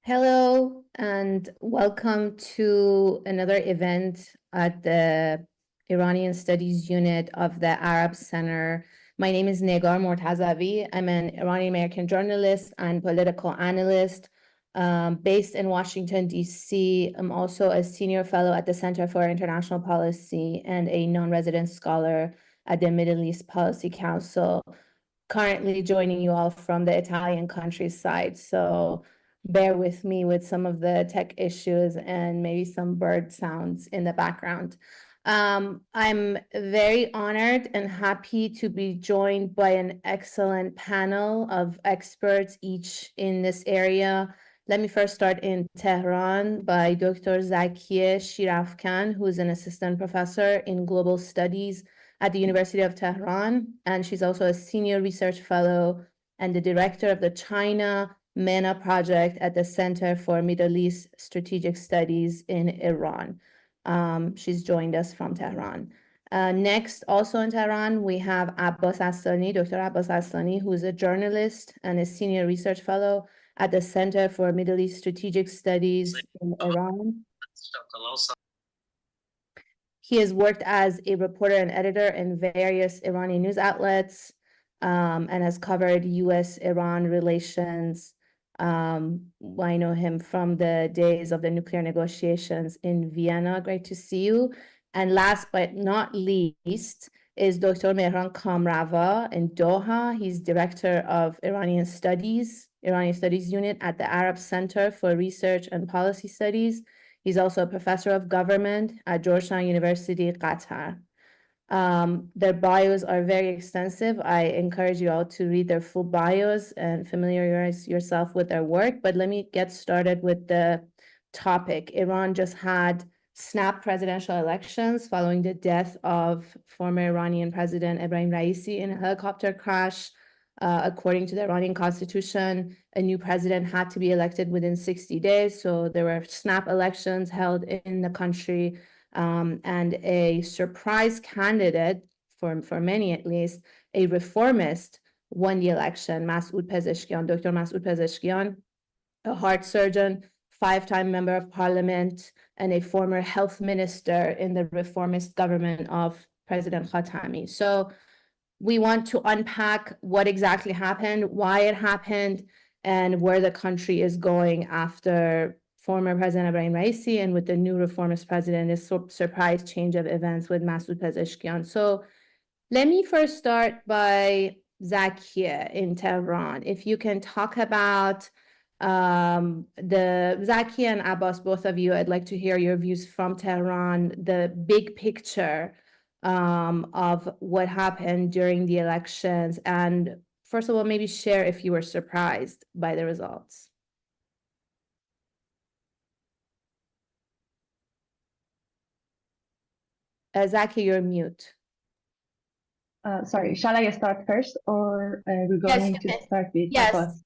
Hello and welcome to another event at the Iranian Studies Unit of the Arab Center. My name is Negar Mortazavi. I'm an Iranian American journalist and political analyst based in Washington, D.C. I'm also a senior fellow at the Center for International Policy and a non-resident scholar at the Middle East Policy Council, currently joining you all from the Italian countryside. So bear with me with some of the tech issues and maybe some bird sounds in the background. I'm very honored and happy to be joined by an excellent panel of experts, each in this area. Let me first start in Tehran by Dr. Zakiyeh Yazdanshenas, who is an assistant professor in global studies at the University of Tehran, and she's also a senior research fellow and the director of the China MENA project at the Center for Middle East Strategic Studies in Iran. She's joined us from Tehran. Next, also in Tehran, we have Abas Aslani, Dr. Abas Aslani, who is a journalist and a senior research fellow at the Center for Middle East Strategic Studies in Iran. He has worked as a reporter and editor in various Iranian news outlets and has covered U.S.-Iran relations. I know him from the days of the nuclear negotiations in Vienna. Great to see you. And last but not least is Dr. Mehran Kamrava in Doha. He's director of Iranian Studies Unit at the Arab Center for Research and Policy Studies. He's also a professor of government at Georgetown University, Qatar. Their bios are very extensive. I encourage you all to read their full bios and familiarize yourself with their work. But let me get started with the topic. Iran just had snap presidential elections following the death of former Iranian President Ebrahim Raisi in a helicopter crash. According to the Iranian constitution, a new president had to be elected within 60 days. So there were snap elections held in the country. And a surprise candidate, for many at least, a reformist, won the election, Dr. Masoud Pezeshkian, a heart surgeon, 5-time member of parliament, and a former health minister in the reformist government of President Khatami. So we want to unpack what exactly happened, why it happened, and where the country is going after former President Ebrahim Raisi and with the new reformist president, this surprise change of events with Masoud Pezeshkian. So let me first start by Zakiyeh in Tehran. If you can talk about the Zakiyeh and Abbas, both of you, I'd like to hear your views from Tehran, the big picture of what happened during the elections. And first of all, maybe share if you were surprised by the results. Zakiyeh, you're mute. Sorry, shall I start first, or we're going to start with Abbas?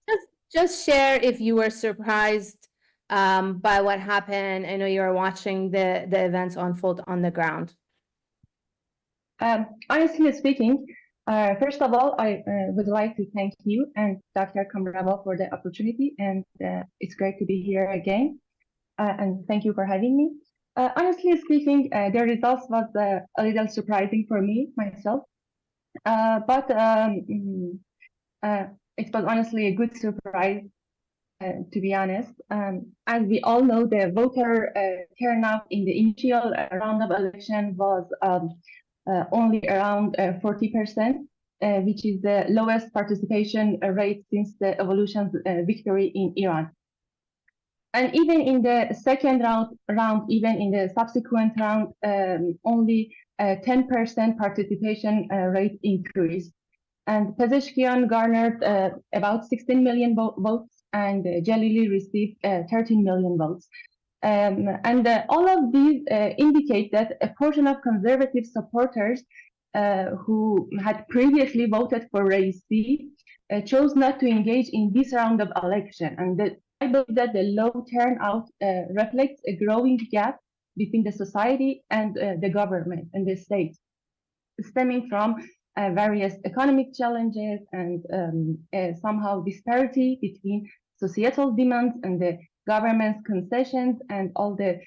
Just share if you were surprised by what happened. I know you were watching the events unfold on the ground. Honestly speaking, first of all, I would like to thank you and Dr. Kamrava for the opportunity, and it's great to be here again. And thank you for having me. Honestly speaking, the results was a little surprising for me myself, but it was honestly a good surprise, to be honest. As we all know, the voter turnout in the initial round of election was only around 40%, which is the lowest participation rate since the evolution's victory in Iran. And even in the second round, even in the subsequent round, only 10% participation rate increased. And Pezeshkian garnered about 16 million votes, and Jalili received 13 million votes. And all of these indicate that a portion of conservative supporters who had previously voted for Raisi chose not to engage in this round of election. And I believe that the low turnout reflects a growing gap between the society and the government and the state, stemming from various economic challenges and somehow disparity between societal demands and the government's concessions and all the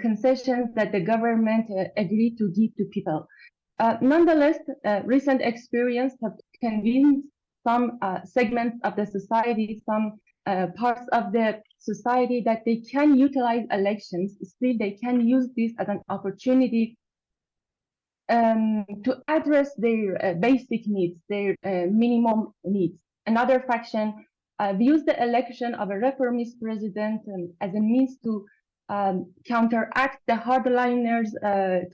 concessions that the government agreed to give to people. Nonetheless, recent experience have convinced some segments of the society, some parts of the society that they can utilize elections. Still, they can use this as an opportunity to address their basic needs, their minimum needs. Another faction views the election of a reformist president as a means to counteract the hardliners'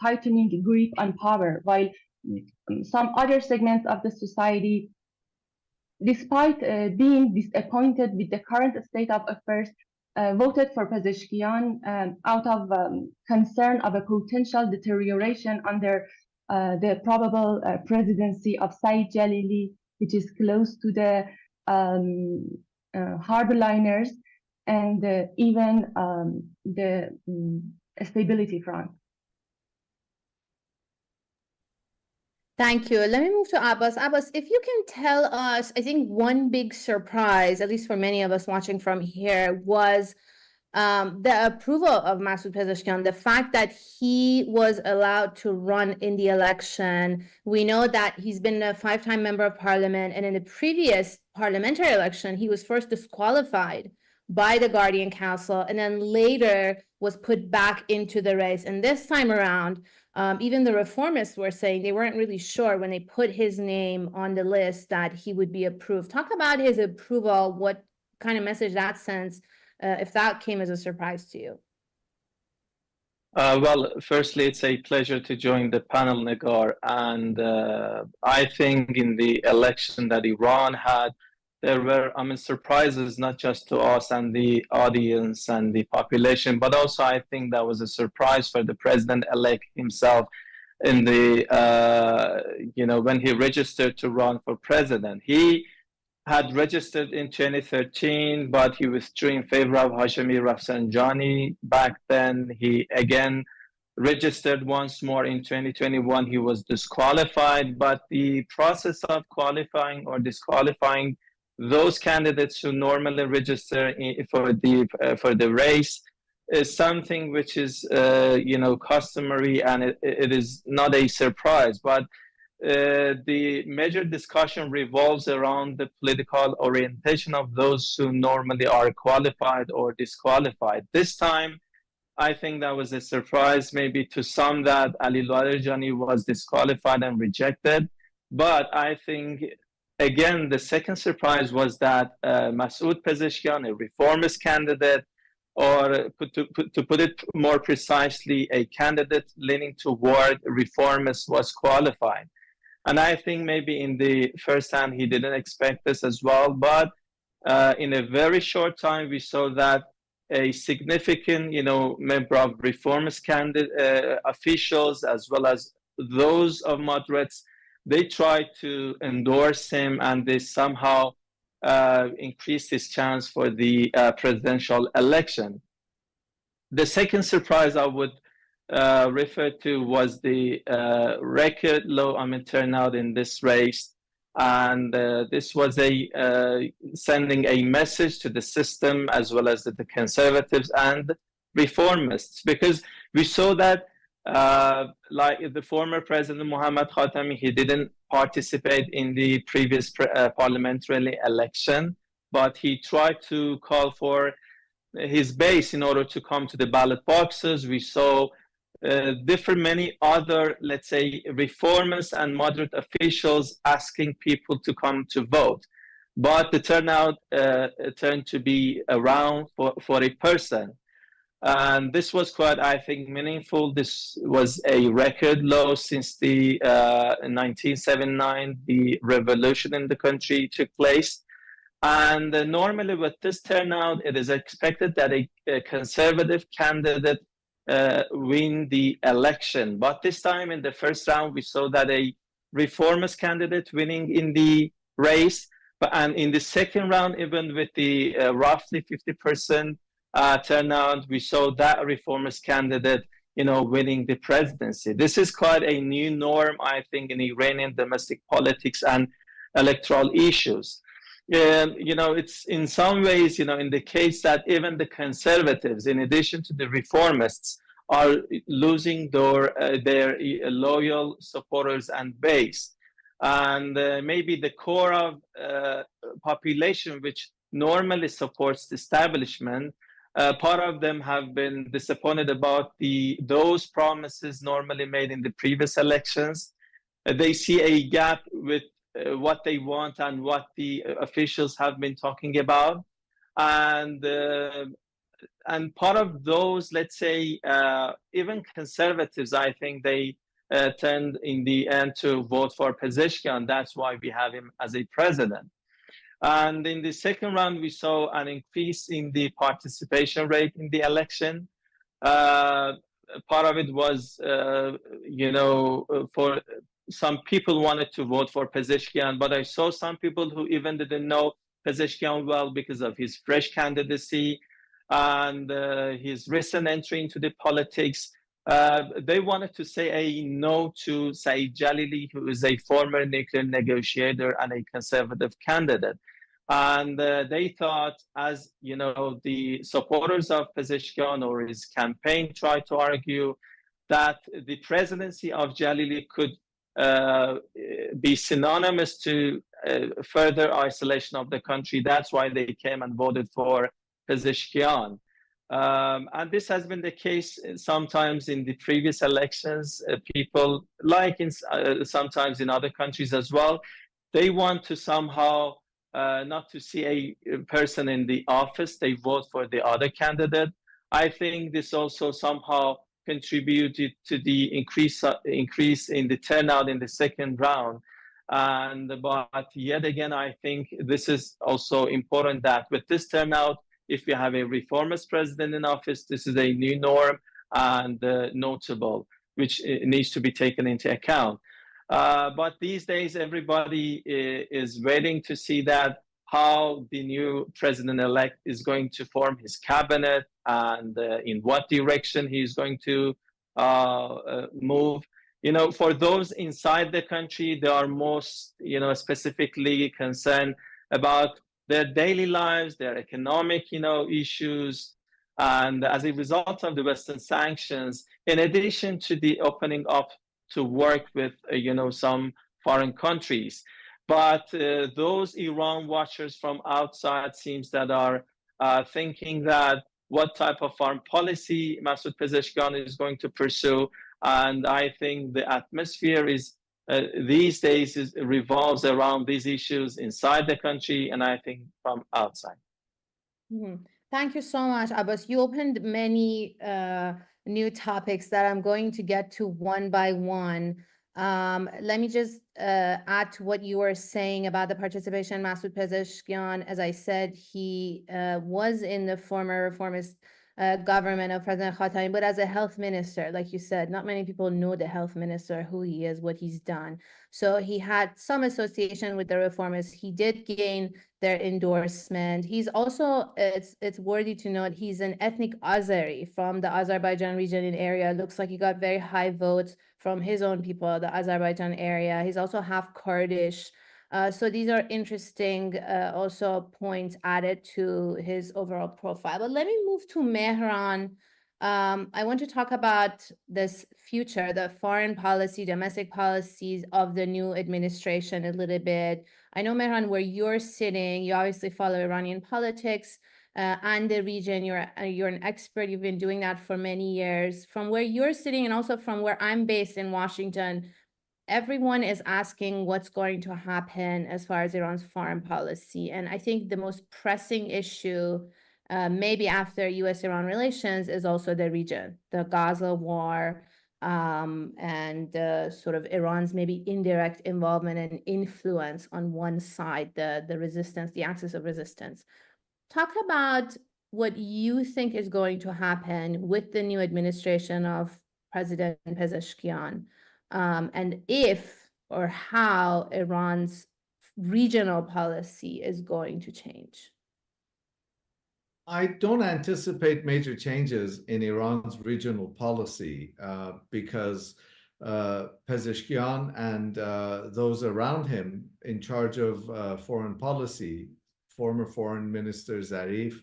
tightening grip on power, while some other segments of the society, despite being disappointed with the current state of affairs, voted for Pezeshkian out of concern of a potential deterioration under the probable presidency of Saeed Jalili, which is close to the hardliners and even the Stability Front. Thank you. Let me move to Abbas. Abbas, if you can tell us, I think one big surprise, at least for many of us watching from here, was the approval of Masoud Pezeshkian, the fact that he was allowed to run in the election. We know that he's been a 5-time member of parliament, and in the previous parliamentary election, he was first disqualified by the Guardian Council and then later was put back into the race. And this time around, even the reformists were saying they weren't really sure when they put his name on the list that he would be approved. Talk about his approval, what kind of message that sends, if that came as a surprise to you. Well, firstly, it's a pleasure to join the panel, Negar. And I think in the election that Iran had, there were, surprises not just to us and the audience and the population, but also I think that was a surprise for the president-elect himself in the, when he registered to run for president. He had registered in 2013, but he withdrew in favor of Hashemi Rafsanjani. Back then, he again registered once more in 2021. He was disqualified, but the process of qualifying or disqualifying those candidates who normally register for the race is something which is customary, and it is not a surprise. But the major discussion revolves around the political orientation of those who normally are qualified or disqualified. This time, I think that was a surprise maybe to some that Ali Larijani was disqualified and rejected. But I think, again, the second surprise was that Masoud Pezeshkian, a reformist candidate, or to put it more precisely, a candidate leaning toward reformist, was qualified. And I think maybe in the first hand, he didn't expect this as well. But in a very short time, we saw that a significant, member of reformist candidate officials, as well as those of moderates, they tried to endorse him, and they somehow increased his chance for the presidential election. The second surprise I would refer to was the record low turnout in this race, and this was sending a message to the system as well as to the conservatives and reformists, because we saw that like the former president Mohammad Khatami, he didn't participate in the previous parliamentary election, but he tried to call for his base in order to come to the ballot boxes. We saw many other, let's say, reformers and moderate officials asking people to come to vote. But the turnout turned to be around 40%. And this was quite, I think, meaningful. This was a record low since the 1979, the revolution in the country took place. And normally with this turnout, it is expected that a conservative candidate win the election. But this time in the first round, we saw that a reformist candidate winning in the race. And in the second round, even with the roughly 50% turnout, we saw that reformist candidate, winning the presidency. This is quite a new norm, I think, in Iranian domestic politics and electoral issues. It's in some ways, in the case that even the conservatives, in addition to the reformists, are losing their loyal supporters and base. And maybe the core of population, which normally supports the establishment, part of them have been disappointed about those promises normally made in the previous elections. They see a gap with what they want and what the officials have been talking about, and part of those, let's say, even conservatives, I think they tend in the end to vote for Pezeshkian. That's why we have him as a president. And in the second round, we saw an increase in the participation rate in the election. Part of it was, for some people wanted to vote for Pezeshkian, but I saw some people who even didn't know Pezeshkian well because of his fresh candidacy and his recent entry into the politics. They wanted to say a no to Saeed Jalili, who is a former nuclear negotiator and a conservative candidate. And they thought, as the supporters of Pezeshkian or his campaign tried to argue, that the presidency of Jalili could be synonymous to further isolation of the country. That's why they came and voted for Pezeshkian. And this has been the case sometimes in the previous elections. People, like sometimes in other countries as well, they want to somehow not to see a person in the office. They vote for the other candidate. I think this also somehow contributed to the increase in the turnout in the second round. But yet again, I think this is also important that with this turnout, if we have a reformist president in office, this is a new norm and notable, which needs to be taken into account. But these days, everybody is waiting to see that how the new president-elect is going to form his cabinet and in what direction he's going to move. For those inside the country, they are most, specifically concerned about their daily lives, their economic, issues. And as a result of the Western sanctions, in addition to the opening up to work with, some foreign countries. But those Iran watchers from outside seems that are thinking that what type of foreign policy Masoud Pezeshkian is going to pursue. And I think the atmosphere is these days revolves around these issues inside the country, and I think from outside. Mm-hmm. Thank you so much, Abbas. You opened many new topics that I'm going to get to one by one. Let me just add to what you were saying about the participation. Masoud Pezeshkian, as I said, he was in the former reformist government of President Khatami, but as a health minister, like you said, not many people know the health minister, who he is, what he's done. So he had some association with the reformists. He did gain their endorsement. He's also, it's worthy to note, he's an ethnic Azeri from the Azerbaijan region and area. It looks like he got very high votes from his own people, the Azerbaijan area. He's also half Kurdish. So these are interesting also points added to his overall profile. But let me move to Mehran. I want to talk about this future, the foreign policy, domestic policies of the new administration a little bit. I know, Mehran, where you're sitting, you obviously follow Iranian politics and the region. You're an expert. You've been doing that for many years. From where you're sitting and also from where I'm based in Washington, everyone is asking what's going to happen as far as Iran's foreign policy. And I think the most pressing issue, maybe after US-Iran relations, is also the region, the Gaza war, and sort of Iran's maybe indirect involvement and influence on one side, the resistance, the axis of resistance. Talk about what you think is going to happen with the new administration of President Pezeshkian. And if or how Iran's regional policy is going to change. I don't anticipate major changes in Iran's regional policy because Pezeshkian and those around him in charge of foreign policy, former Foreign Minister Zarif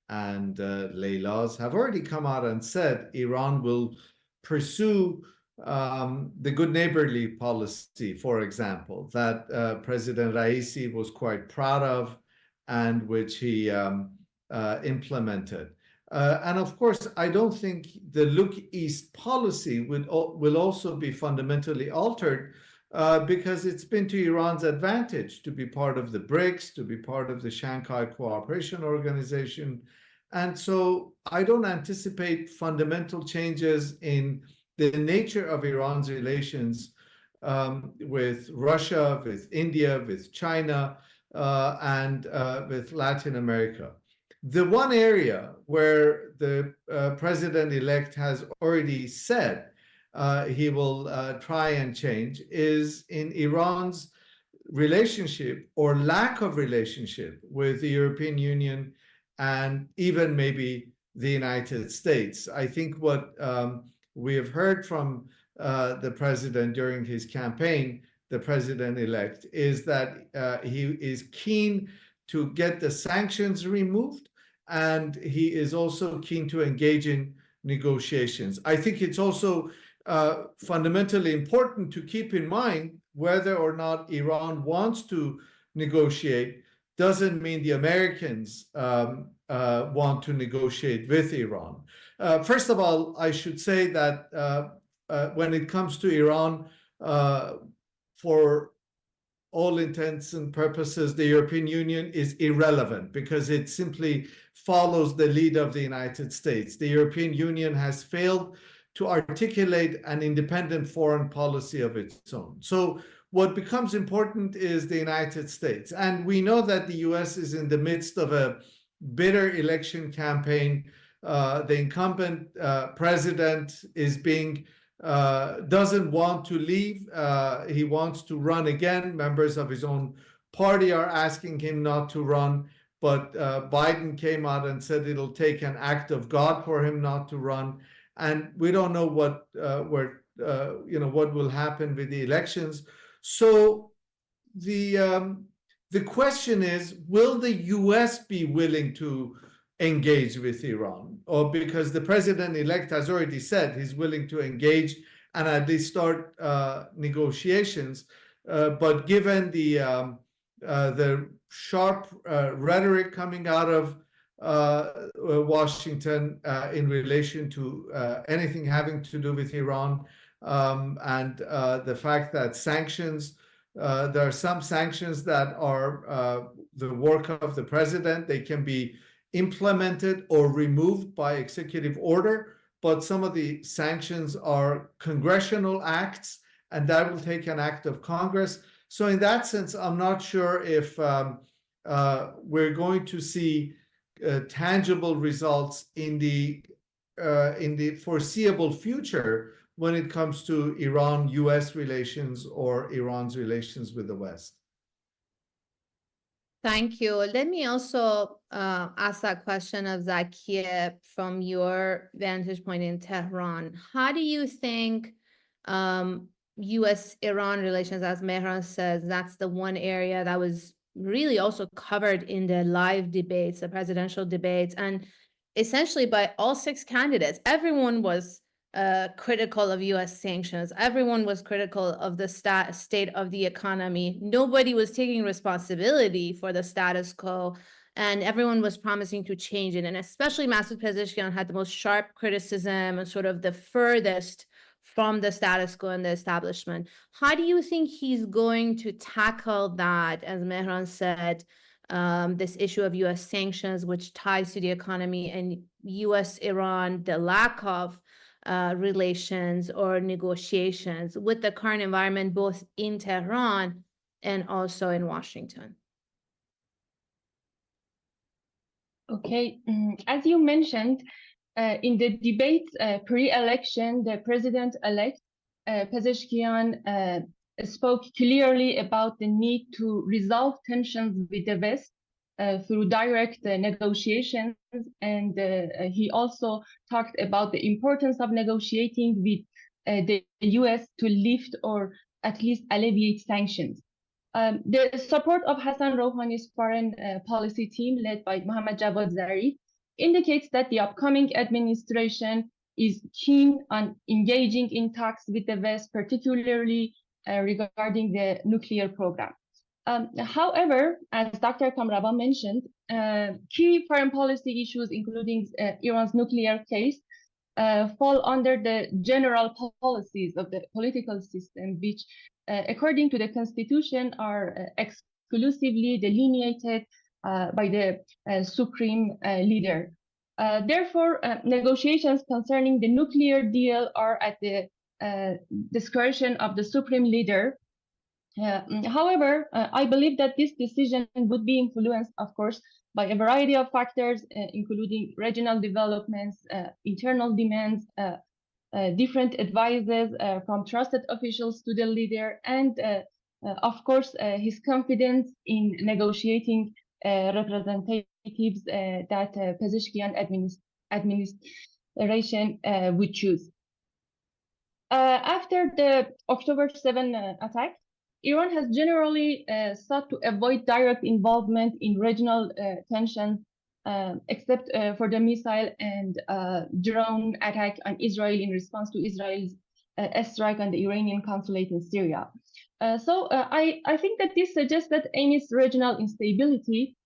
and Leilaz, have already come out and said Iran will pursue the good neighborly policy, for example, that President Raisi was quite proud of and which he implemented. And of course, I don't think the Look East policy will also be fundamentally altered because it's been to Iran's advantage to be part of the BRICS, to be part of the Shanghai Cooperation Organization. And so I don't anticipate fundamental changes in the nature of Iran's relations with Russia, with India, with China, and with Latin America. The one area where the president-elect has already said he will try and change is in Iran's relationship or lack of relationship with the European Union and even maybe the United States. I think what we have heard from the president during his campaign, the president-elect, is that he is keen to get the sanctions removed, and he is also keen to engage in negotiations. I think it's also fundamentally important to keep in mind whether or not Iran wants to negotiate doesn't mean the Americans want to negotiate with Iran. First of all, I should say that when it comes to Iran, for all intents and purposes, the European Union is irrelevant because it simply follows the lead of the United States. The European Union has failed to articulate an independent foreign policy of its own. So what becomes important is the United States. And we know that the US is in the midst of a bitter election campaign. The incumbent president is doesn't want to leave. He wants to run again. Members of his own party are asking him not to run, but Biden came out and said it'll take an act of God for him not to run. And we don't know what will happen with the elections. So the question is, will the US be willing to engage with Iran? Or because the president-elect has already said he's willing to engage and at least start negotiations. But given the sharp rhetoric coming out of Washington in relation to anything having to do with Iran, and the fact that sanctions, there are some sanctions that are the work of the president. They can be implemented or removed by executive order, but some of the sanctions are congressional acts, and that will take an act of Congress. So in that sense, I'm not sure if we're going to see tangible results in the foreseeable future when it comes to Iran-US relations or Iran's relations with the West. Thank you. Let me also ask that question of Zakiyeh from your vantage point in Tehran. How do you think US-Iran relations, as Mehran says, that's the one area that was really also covered in the live debates, the presidential debates, and essentially by all six candidates, everyone was critical of US sanctions. Everyone was critical of the state of the economy. Nobody was taking responsibility for the status quo, and everyone was promising to change it. And especially Masoud Pezeshkian had the most sharp criticism and sort of the furthest from the status quo and the establishment. How do you think he's going to tackle that, as Mehran said, this issue of US sanctions, which ties to the economy, and US-Iran, the lack of relations or negotiations with the current environment, both in Tehran and also in Washington? Okay, as you mentioned, in the debate pre-election, the president-elect Pezeshkian spoke clearly about the need to resolve tensions with the West through direct negotiations, and he also talked about the importance of negotiating with the US to lift or at least alleviate sanctions. The support of Hassan Rouhani's foreign policy team, led by Mohammad Javad Zarif, indicates that the upcoming administration is keen on engaging in talks with the West, particularly regarding the nuclear program. However, as Dr. Kamrava mentioned, key foreign policy issues, including Iran's nuclear case, fall under the general policies of the political system, which, according to the Constitution, are exclusively delineated by the supreme leader. Therefore, negotiations concerning the nuclear deal are at the discretion of the supreme leader. However, I believe that this decision would be influenced, of course, by a variety of factors, including regional developments, internal demands, different advices from trusted officials to the leader, and of course, his confidence in negotiating representatives that Pezeshkian administration would choose. After the October 7 attack, Iran has generally sought to avoid direct involvement in regional tensions, except for the missile and drone attack on Israel in response to Israel's strike on the Iranian consulate in Syria. So I think that this suggests that amidst regional instability,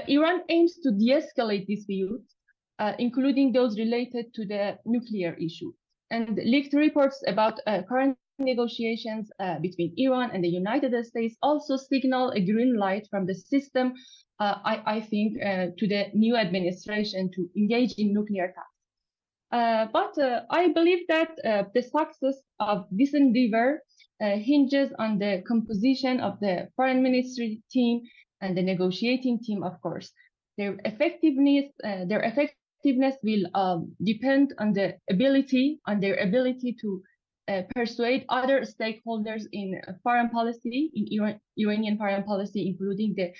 Iran aims to de-escalate disputes, including those related to the nuclear issue. And leaked reports about current negotiations between Iran and the United States also signal a green light from the system, I think, to the new administration to engage in nuclear talks. But I believe that the success of this endeavor hinges on the composition of the foreign ministry team and the negotiating team, of course. Their effectiveness will depend on their ability to persuade other stakeholders in foreign policy, in Iranian foreign policy, including the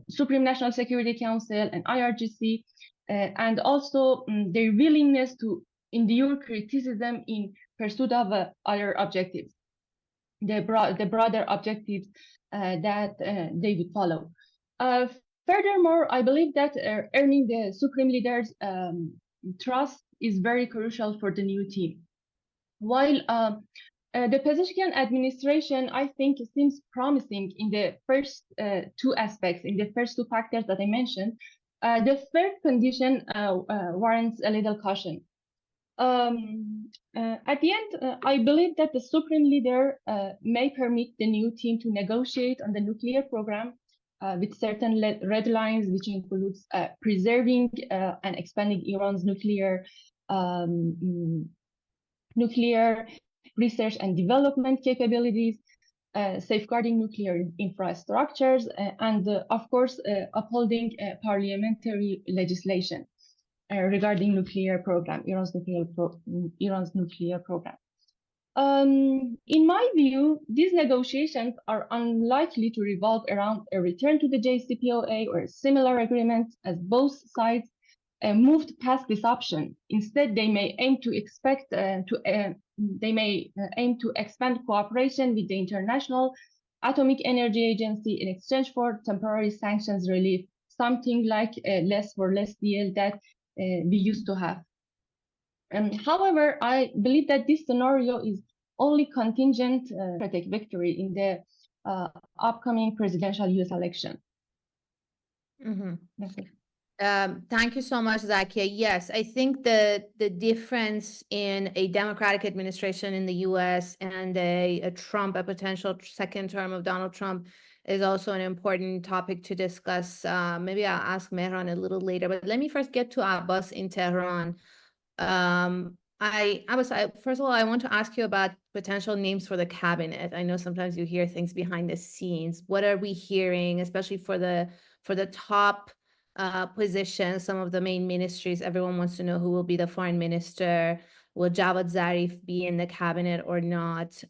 Supreme National Security Council and IRGC, and also their willingness to endure criticism in pursuit of other objectives, the broader objectives that they would follow. Furthermore, I believe that earning the Supreme Leader's trust is very crucial for the new team. While the Pezeshkian administration, I think, seems promising in the first two aspects, in the first two factors that I mentioned, the third condition warrants a little caution. At the end, I believe that the Supreme Leader may permit the new team to negotiate on the nuclear program with certain red lines, which includes preserving and expanding Iran's nuclear research and development capabilities, safeguarding nuclear infrastructures, and of course, upholding parliamentary legislation regarding nuclear program, Iran's nuclear program. In my view, these negotiations are unlikely to revolve around a return to the JCPOA or a similar agreement, as both sides moved past this option. Instead, they may aim to expand cooperation with the International Atomic Energy Agency in exchange for temporary sanctions relief, something like a less for less deal that we used to have. However, I believe that this scenario is only contingent democratic victory in the upcoming presidential US election. Mm-hmm. That's it. Thank you so much, Zakiyeh. Yes, I think the difference in a Democratic administration in the US and a potential second term of Donald Trump is also an important topic to discuss. Maybe I'll ask Mehran a little later, but let me first get to Abbas in Tehran. Abbas, first of all, I want to ask you about potential names for the cabinet. I know sometimes you hear things behind the scenes. What are we hearing, especially for the top positions, some of the main ministries? Everyone wants to know who will be the foreign minister. Will Javad Zarif be in the cabinet or not?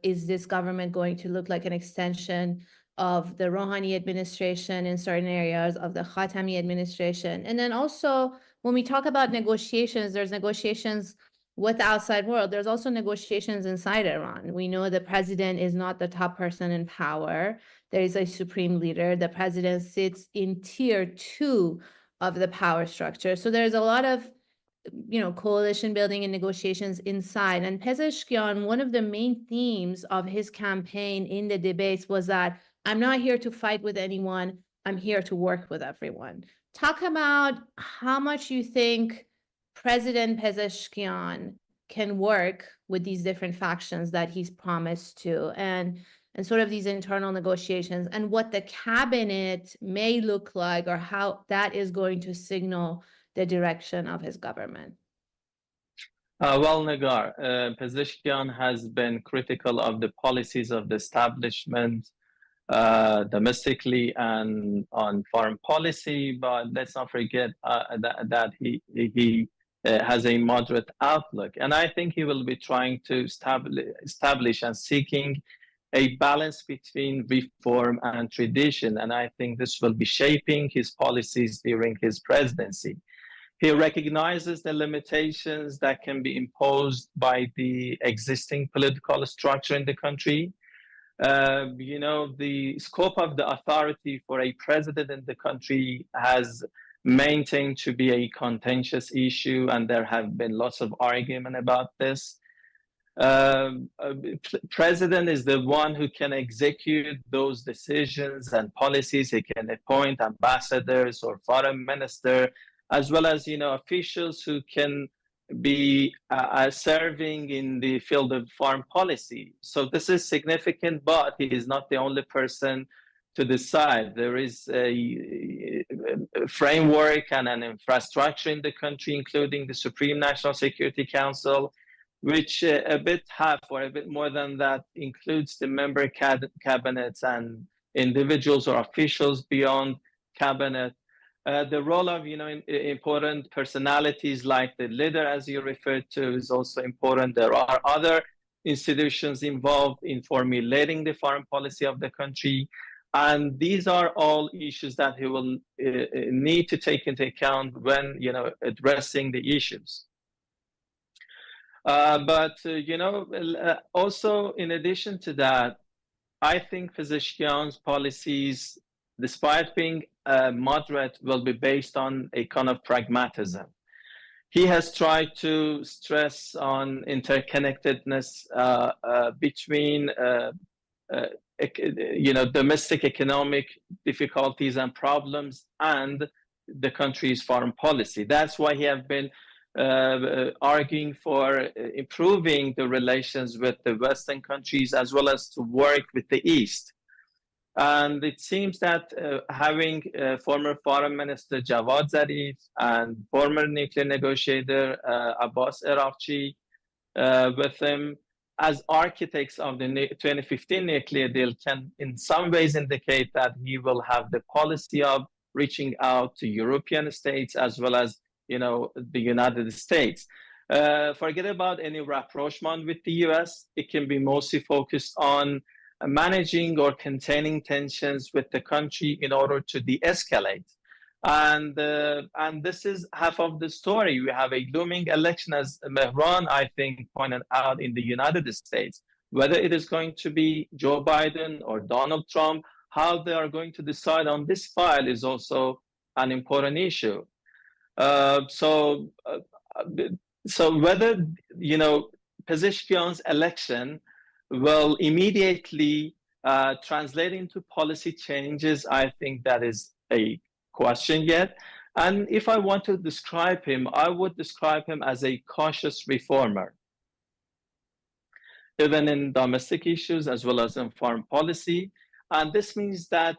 Is this government going to look like an extension of the Rouhani administration in certain areas, of the Khatami administration? And then also, when we talk about negotiations, there's negotiations with the outside world. There's also negotiations inside Iran. We know the president is not the top person in power. There is a supreme leader. The president sits in tier 2 of the power structure. So there's a lot of, coalition building and negotiations inside. And Pezeshkian, one of the main themes of his campaign in the debates was that I'm not here to fight with anyone. I'm here to work with everyone. Talk about how much you think President Pezeshkian can work with these different factions that he's promised to, and sort of these internal negotiations, and what the cabinet may look like, or how that is going to signal the direction of his government. Well, Negar, Pezeshkian has been critical of the policies of the establishment domestically and on foreign policy, but let's not forget that he has a moderate outlook. And I think he will be trying to establish and seeking a balance between reform and tradition. And I think this will be shaping his policies during his presidency. He recognizes the limitations that can be imposed by the existing political structure in the country. The scope of the authority for a president in the country has maintained to be a contentious issue, and there have been lots of argument about this. President is the one who can execute those decisions and policies. He can appoint ambassadors or foreign minister, as well as officials who can be serving in the field of foreign policy. So this is significant, but he is not the only person to decide. There is a framework and an infrastructure in the country, including the Supreme National Security Council, which a bit more than that includes the member cabinets and individuals or officials beyond cabinet. The role of important personalities like the leader, as you referred to, is also important. There are other institutions involved in formulating the foreign policy of the country, and these are all issues that he will need to take into account when addressing the issues. Also in addition to that, I think Pezeshkian's policies, despite being moderate, will be based on a kind of pragmatism. He has tried to stress on interconnectedness between domestic economic difficulties and problems and the country's foreign policy. That's why he has been arguing for improving the relations with the Western countries, as well as to work with the East. And it seems that having former Foreign Minister Javad Zarif and former nuclear negotiator Abbas Aslani with him as architects of the 2015 nuclear deal can in some ways indicate that he will have the policy of reaching out to European states as well as the United States. Forget about any rapprochement with the US. It can be mostly focused on managing or containing tensions with the country in order to de-escalate. And this is half of the story. We have a looming election, as Mehran, I think, pointed out, in the United States. Whether it is going to be Joe Biden or Donald Trump, how they are going to decide on this file is also an important issue. So whether Pezeshkian's election will immediately translate into policy changes, I think that is a question yet. And if I want to describe him, I would describe him as a cautious reformer, even in domestic issues as well as in foreign policy. And this means that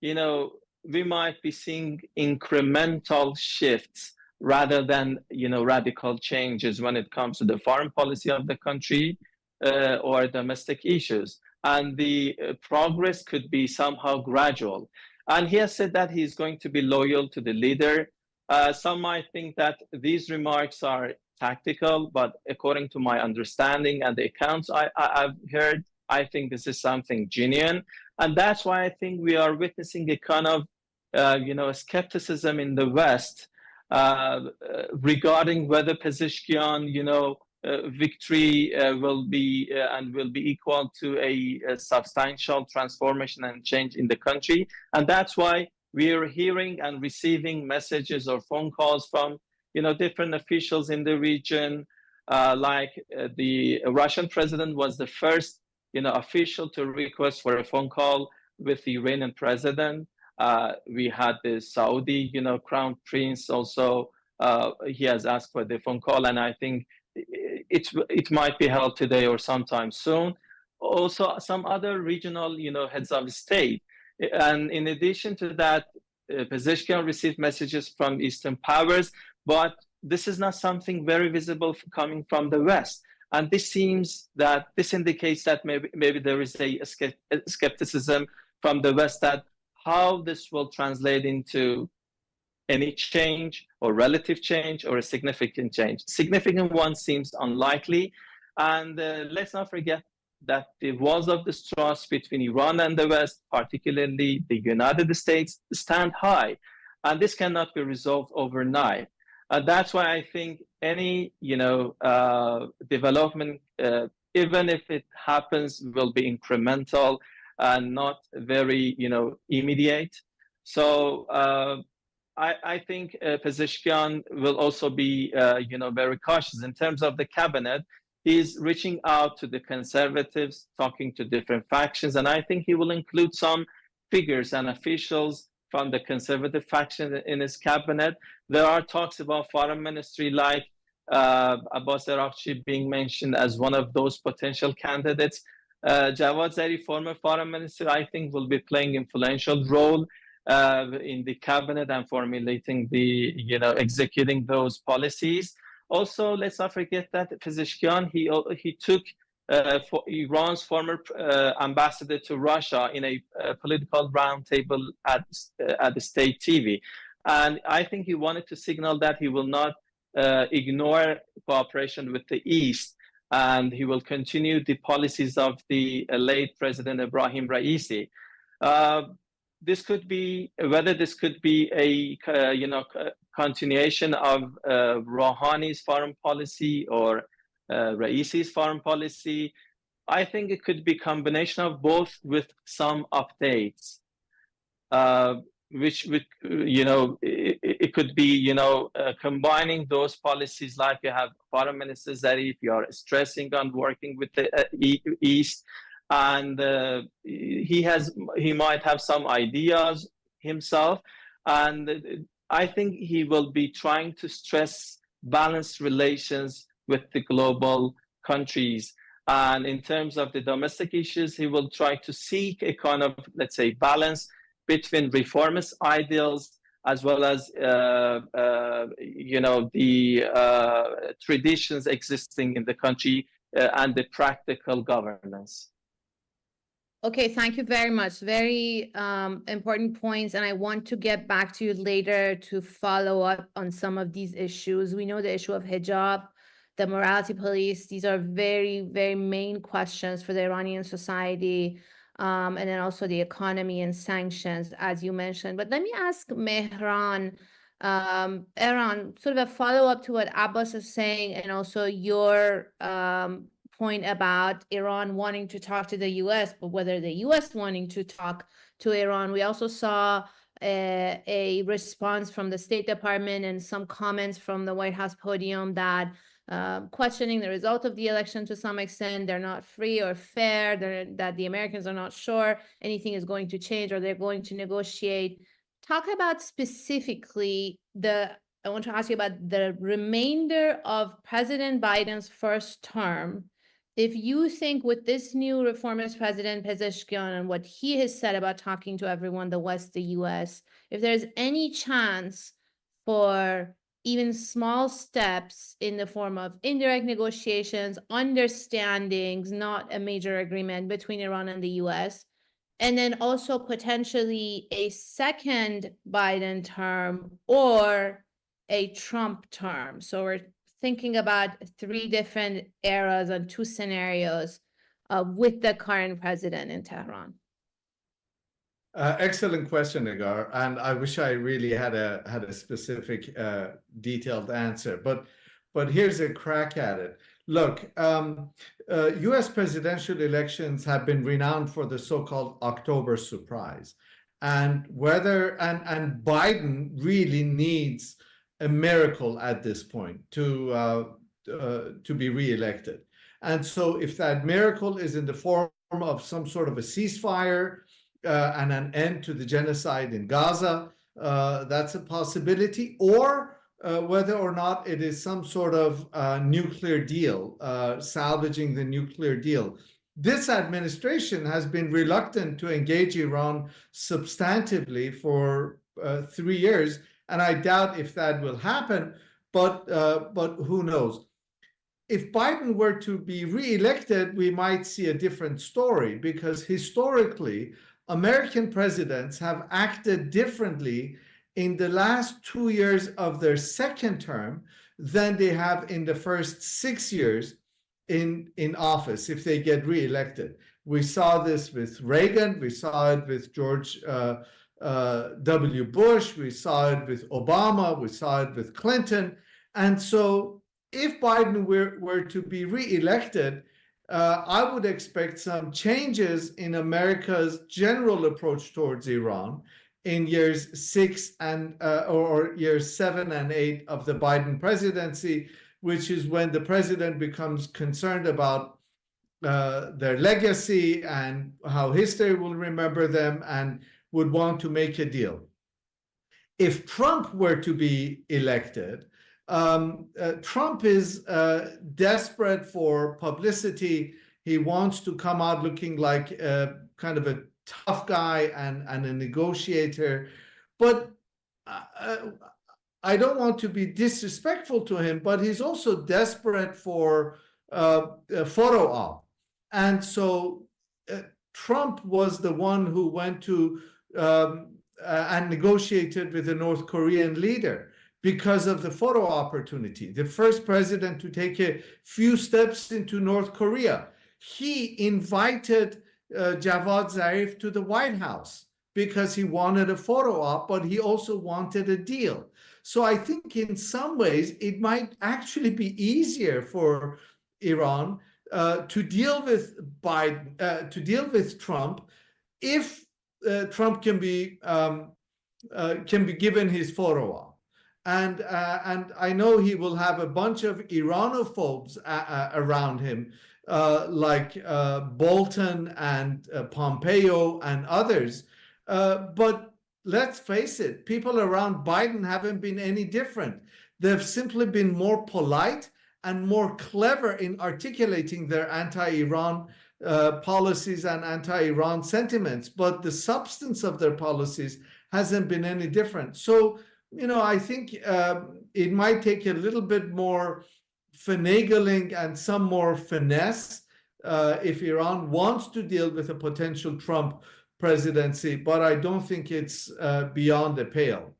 we might be seeing incremental shifts rather than radical changes when it comes to the foreign policy of the country or domestic issues. And the progress could be somehow gradual. And he has said that he's going to be loyal to the leader. Some might think that these remarks are tactical, but according to my understanding and the accounts I've heard, I think this is something genuine. And that's why I think we are witnessing a kind of skepticism in the West regarding whether Pezeshkian victory will be equal to a substantial transformation and change in the country. And that's why we are hearing and receiving messages or phone calls from different officials in the region. The Russian president was the first official to request for a phone call with the Iranian president. We had the Saudi crown prince also. He has asked for the phone call, and I think it might be held today or sometime soon. Also, some other regional heads of state. And in addition to that, Pezeshkian received messages from Eastern powers, but this is not something very visible coming from the West. And this indicates that maybe there is a skepticism from the West that how this will translate into any change or relative change or a significant change. Significant one seems unlikely. And let's not forget that the walls of distrust between Iran and the West, particularly the United States, stand high. And this cannot be resolved overnight. That's why I think any development, even if it happens, will be incremental and not very immediate. So I think Pezeshkian will also be very cautious in terms of the cabinet. He's reaching out to the conservatives, talking to different factions, and I think he will include some figures and officials from the conservative faction in his cabinet. There are talks about foreign ministry like Abbas Aslani being mentioned as one of those potential candidates. Javad Zarif, former foreign minister, I think will be playing influential role in the cabinet and formulating executing those policies. Also, let's not forget that Pezeshkian, he took Iran's former ambassador to Russia in a political roundtable at the state TV. And I think he wanted to signal that he will not ignore cooperation with the East, and he will continue the policies of the late President Ebrahim Raisi. This could be a continuation of Rouhani's foreign policy or Raisi's foreign policy. I think it could be a combination of both with some updates, which it could be combining those policies, like you have Foreign Minister Zarif, you are stressing on working with the East, and he might have some ideas himself, and I think he will be trying to stress balanced relations with the global countries. And in terms of the domestic issues, he will try to seek a kind of, let's say, balance between reformist ideals as well as the traditions existing in the country and the practical governance. Okay, thank you very much. Very important points, and I want to get back to you later to follow up on some of these issues. We know the issue of hijab, the morality police. These are very, very main questions for the Iranian society, and then also the economy and sanctions, as you mentioned. But let me ask Mehran, sort of a follow-up to what Abbas is saying, and also your point about Iran wanting to talk to the U.S., but whether the U.S. wanting to talk to Iran. We also saw a response from the State Department and some comments from the White House podium that questioning the result of the election to some extent. They're not free or fair, that the Americans are not sure anything is going to change or they're going to negotiate. Talk about specifically I want to ask you about the remainder of President Biden's first term. If you think with this new reformist president, Pezeshkian, and what he has said about talking to everyone, the West, the US, if there's any chance for even small steps in the form of indirect negotiations, understandings, not a major agreement between Iran and the US, and then also potentially a second Biden term or a Trump term. So we're thinking about 3 different eras and 2 scenarios with the current president in Tehran. Excellent question, Negar, and I wish I really had a specific, detailed answer. But here's a crack at it. Look, U.S. presidential elections have been renowned for the so-called October surprise, and Biden really needs a miracle at this point to be reelected. And so, if that miracle is in the form of some sort of a ceasefire and an end to the genocide in Gaza, that's a possibility, or whether or not it is some sort of nuclear deal, salvaging the nuclear deal. This administration has been reluctant to engage Iran substantively for 3 years, and I doubt if that will happen, but who knows? If Biden were to be reelected, we might see a different story, because historically, American presidents have acted differently in the last 2 years of their second term than they have in the first 6 years in office if they get reelected. We saw this with Reagan, we saw it with George W. Bush, we saw it with Obama, we saw it with Clinton. And so if Biden were to be reelected, I would expect some changes in America's general approach towards Iran in years 6 and or years 7 and 8 of the Biden presidency, which is when the president becomes concerned about their legacy and how history will remember them and would want to make a deal. If Trump were to be elected, Trump is desperate for publicity. He wants to come out looking like kind of a tough guy and a negotiator. But I don't want to be disrespectful to him, but he's also desperate for a photo op. And so Trump was the one who went to and negotiated with the North Korean leader because of the photo opportunity. The first president to take a few steps into North Korea. He invited Javad Zarif to the White House because he wanted a photo op, but he also wanted a deal. So I think in some ways it might actually be easier for Iran to deal with Biden, to deal with Trump, if Trump can be given his photo op. And I know he will have a bunch of Iranophobes around him, like Bolton and Pompeo and others. But let's face it, people around Biden haven't been any different. They've simply been more polite and more clever in articulating their anti-Iran policies and anti-Iran sentiments. But the substance of their policies hasn't been any different. So, you know, I think it might take a little bit more finagling and some more finesse if Iran wants to deal with a potential Trump presidency, but I don't think it's beyond the pale.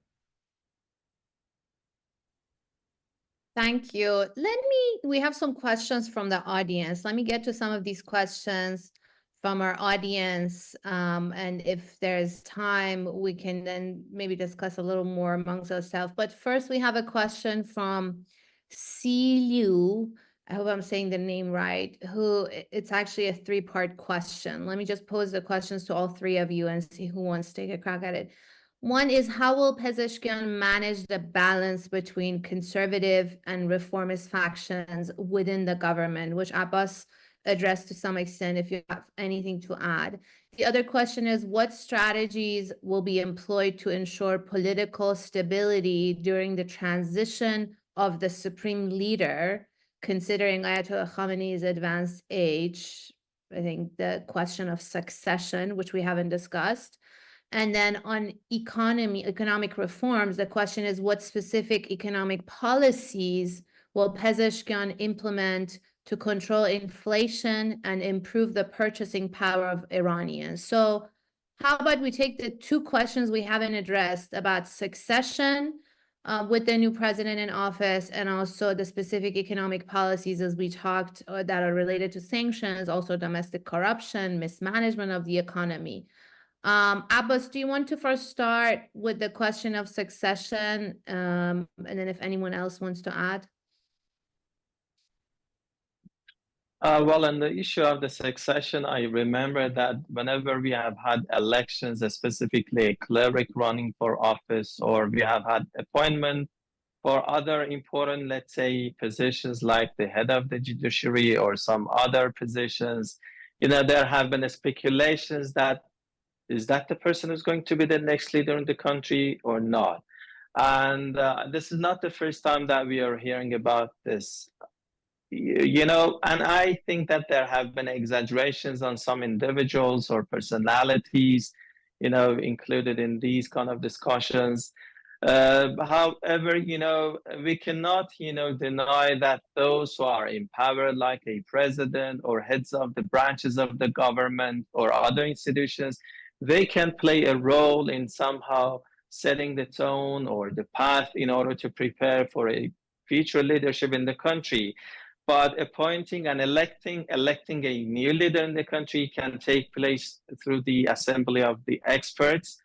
Thank you. We have some questions from the audience. Let me get to some of these questions from our audience. And if there's time, we can then maybe discuss a little more amongst ourselves. But first, we have a question from Liu. I hope I'm saying the name right, it's actually a 3-part question. Let me just pose the questions to all 3 of you and see who wants to take a crack at it. One is, how will Pezeshkian manage the balance between conservative and reformist factions within the government, which Abbas addressed to some extent, if you have anything to add. The other question is, what strategies will be employed to ensure political stability during the transition of the supreme leader, considering Ayatollah Khamenei's advanced age? I think the question of succession, which we haven't discussed. And then on economic reforms, the question is, what specific economic policies will Pezeshkian implement to control inflation and improve the purchasing power of Iranians? So how about we take the 2 questions we haven't addressed about succession with the new president in office, and also the specific economic policies, as we talked, that are related to sanctions, also domestic corruption, mismanagement of the economy. Abbas, do you want to first start with the question of succession, and then if anyone else wants to add? Well, on the issue of the succession, I remember that whenever we have had elections, specifically a cleric running for office, or we have had appointment for other important, let's say, positions like the head of the judiciary or some other positions, there have been speculations that is that the person who's going to be the next leader in the country or not? And this is not the first time that we are hearing about this. And I think that there have been exaggerations on some individuals or personalities, included in these kind of discussions. However, we cannot, deny that those who are in power, like a president or heads of the branches of the government or other institutions, they can play a role in somehow setting the tone or the path in order to prepare for a future leadership in the country. But appointing and electing a new leader in the country can take place through the assembly of the experts,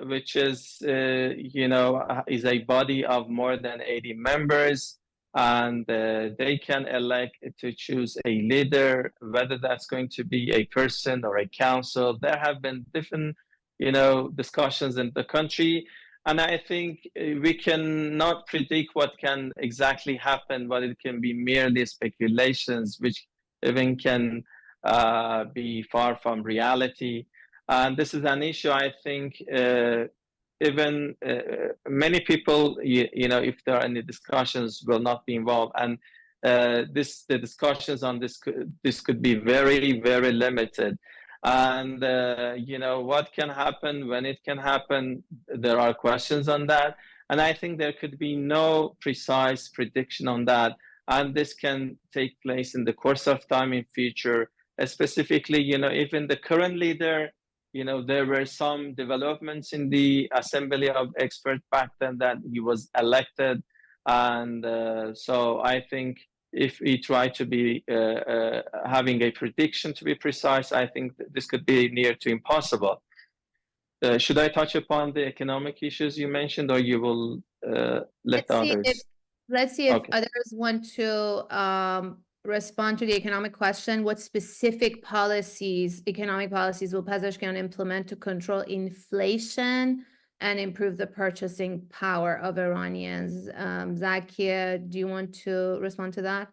which is, is a body of more than 80 members, and they can elect to choose a leader, whether that's going to be a person or a council. There have been different, discussions in the country. And I think we cannot predict what can exactly happen, but it can be merely speculations, which even can be far from reality. And this is an issue, I think, even many people, if there are any discussions, will not be involved. And the discussions on this could be very, very limited. And what can happen, when it can happen, there are questions on that. And I think there could be no precise prediction on that. And this can take place in the course of time in future. Specifically, even the current leader, there were some developments in the assembly of experts back then that he was elected. And so I think if we try to be having a prediction to be precise, I think this could be near to impossible. Should I touch upon the economic issues you mentioned, or you will let others? Let's see if Okay. others want to respond to the economic question. What specific economic policies will Pezeshkian implement to control inflation and improve the purchasing power of Iranians? Zakiyeh, do you want to respond to that?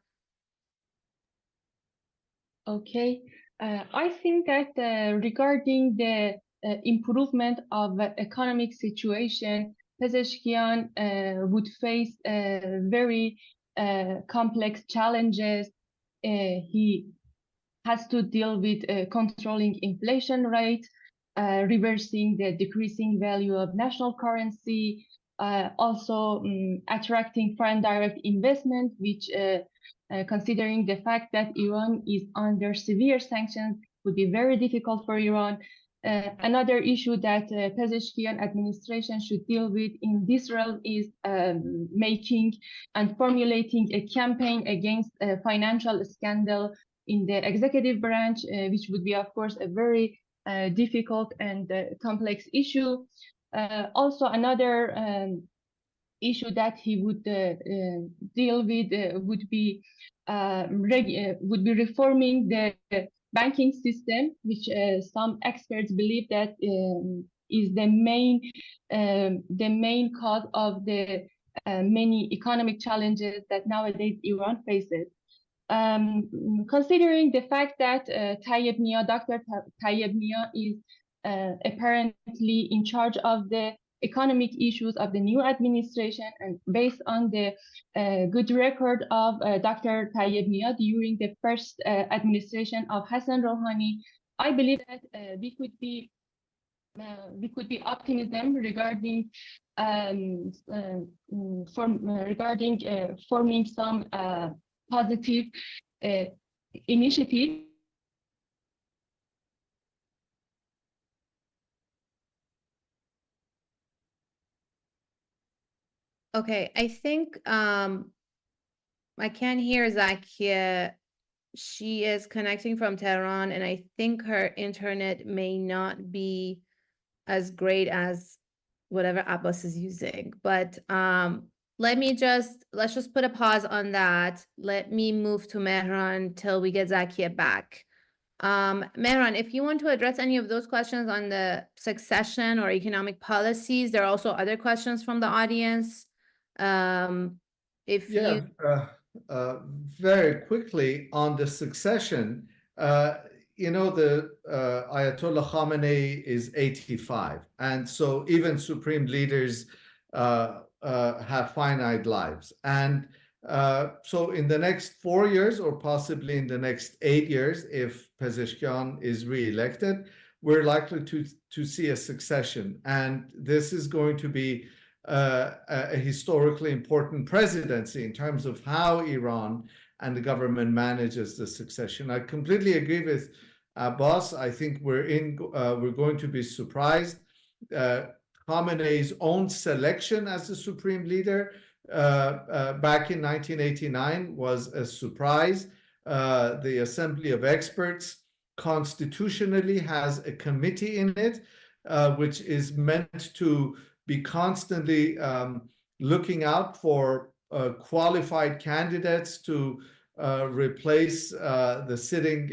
Okay. I think that regarding the improvement of the economic situation, Pezeshkian would face very complex challenges. He has to deal with controlling inflation rate, reversing the decreasing value of national currency, also attracting foreign direct investment, which considering the fact that Iran is under severe sanctions would be very difficult for Iran. Another issue that Pezeshkian administration should deal with in this realm is making and formulating a campaign against a financial scandal in the executive branch, which would be, of course, a very difficult and complex issue. Also, another issue that he would deal with would be reforming the banking system, which some experts believe that is the main cause of the many economic challenges that nowadays Iran faces. Considering the fact that Dr. Tayyip Nia is apparently in charge of the economic issues of the new administration, and based on the good record of Dr. Tayyip Nia during the first administration of Hassan Rouhani, I believe that we could be optimism regarding forming some positive initiative. Okay, I think I can't hear Zakiyeh. She is connecting from Tehran, and I think her internet may not be as great as whatever Abbas is using. But let's just put a pause on that. Let me move to Mehran till we get Zakiyeh back. Mehran, if you want to address any of those questions on the succession or economic policies, there are also other questions from the audience. If Yeah, you very quickly on the succession, the Ayatollah Khamenei is 85, and so even supreme leaders have finite lives. And so in the next 4 years, or possibly in the next 8 years, if Pezeshkian is re-elected, we're likely to see a succession. And this is going to be a historically important presidency in terms of how Iran and the government manages the succession. I completely agree with Abbas. I think we're going to be surprised. Khamenei's own selection as the supreme leader back in 1989 was a surprise. The Assembly of Experts constitutionally has a committee in it, which is meant to be constantly looking out for qualified candidates to replace the sitting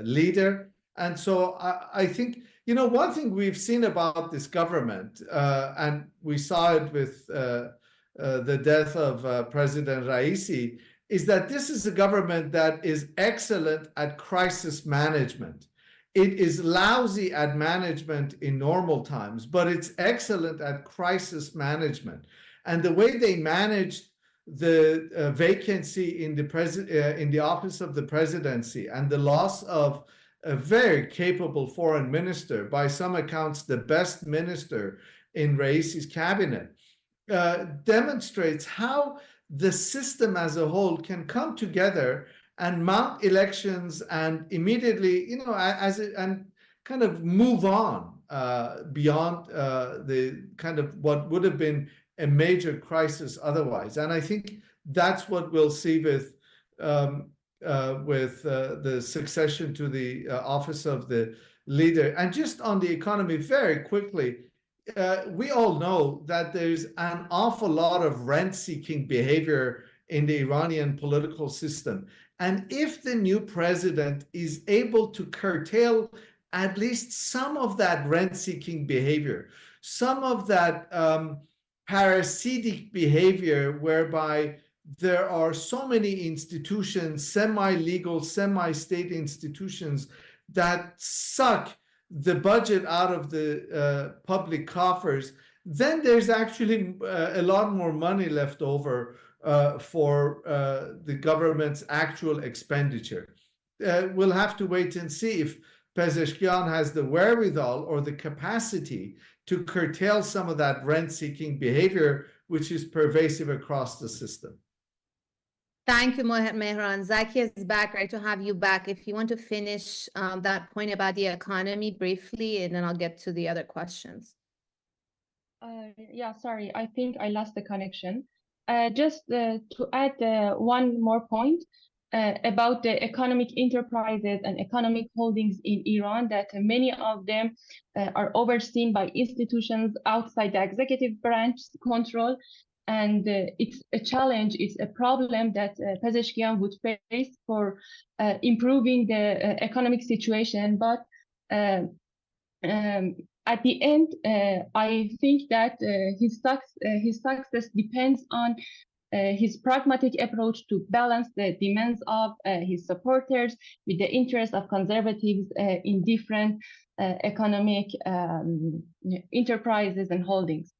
leader. And so I think, one thing we've seen about this government, and we saw it with the death of President Raisi, is that this is a government that is excellent at crisis management. It is lousy at management in normal times, but it's excellent at crisis management. And the way they managed the vacancy in the office of the presidency and the loss of a very capable foreign minister, by some accounts the best minister in Raisi's cabinet, demonstrates how the system as a whole can come together and mount elections and immediately, and kind of move on beyond the kind of what would have been a major crisis otherwise. And I think that's what we'll see with the succession to the office of the leader. And just on the economy, very quickly, we all know that there's an awful lot of rent-seeking behavior in the Iranian political system. And if the new president is able to curtail at least some of that rent-seeking behavior, some of that parasitic behavior whereby there are so many institutions, semi-legal, semi-state institutions, that suck the budget out of the public coffers, then there's actually a lot more money left over for the government's actual expenditure. We'll have to wait and see if Pezeshkian has the wherewithal or the capacity to curtail some of that rent-seeking behavior, which is pervasive across the system. Thank you, Mehran. Zakiyeh is back. Great to have you back. If you want to finish that point about the economy briefly, and then I'll get to the other questions. Yeah, sorry, I think I lost the connection. Just to add one more point about the economic enterprises and economic holdings in Iran, that many of them are overseen by institutions outside the executive branch control. And it's a challenge, it's a problem that Pezeshkian would face for improving the economic situation. But at the end, I think that his success depends on his pragmatic approach to balance the demands of his supporters with the interests of conservatives in different economic enterprises and holdings.